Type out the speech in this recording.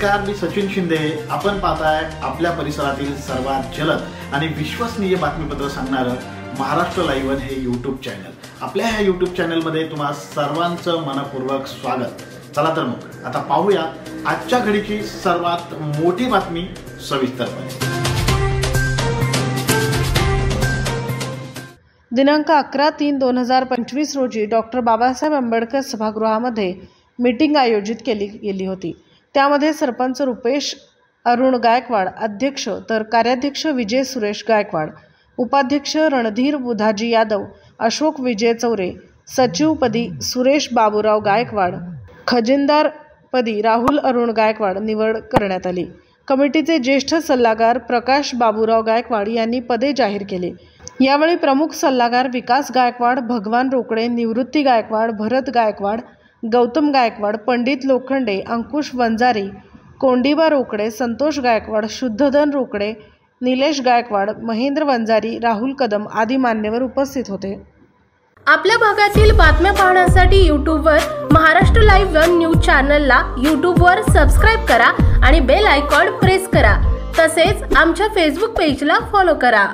नमस्कार, मी सचिन शिंदे। आपण पाहताय आपल्या परिसरातील सर्वात जलद आणि विश्वसनीय बातमीपत्र सांगणारं महाराष्ट्र लाईव्ह हे यूट्यूब चॅनल। आपल्या ह्या यूट्यूब चॅनलमध्ये तुम्हा सर्वांचं मनपूर्वक स्वागत। चला तर मग आता पाहूया आजच्या घडीची सर्वात मोठी बातमी सविस्तरपणे। दिनांक 11/3/2025 रोजी डॉक्टर बाबासाहेब आंबेडकर सभागृहामध्ये मीटिंग आयोजित केली गेली होती। त्यामध्ये सरपंच रुपेश अरुण गायकवाड अध्यक्ष, तर कार्याध्यक्ष विजय सुरेश गायकवाड, उपाध्यक्ष रणधीर बुधाजी यादव, अशोक विजय चौरे, सचिवपदी सुरेश बाबूराव गायकवाड, खजिनदारपदी राहुल अरुण गायकवाड निवड करण्यात आली। कमिटीचे ज्येष्ठ सल्लागार प्रकाश बाबूराव गायकवाड यांनी पदे जाहीर केली। यावेळी प्रमुख सल्लागार विकास गायकवाड, भगवान रोकडे, निवृत्ती गायकवाड, भरत गायकवाड, गौतम गायकवाड, पंडित लोखंडे, अंकुश वंजारी, कोंडिबा रोकडे, संतोष गायकवाड, शुद्धधन रोकडे, निलेश गायकवाड, महेंद्र वंजारी, राहुल कदम आदी मान्यवर उपस्थित होते। आपल्या भागातील बातम्या पाहण्यासाठी यूट्यूबवर महाराष्ट्र लाईव्ह न्यूज चॅनलला यूट्यूबवर सबस्क्राईब करा आणि बेल आयकॉन प्रेस करा। तसेच आमच्या फेसबुक पेजला फॉलो करा।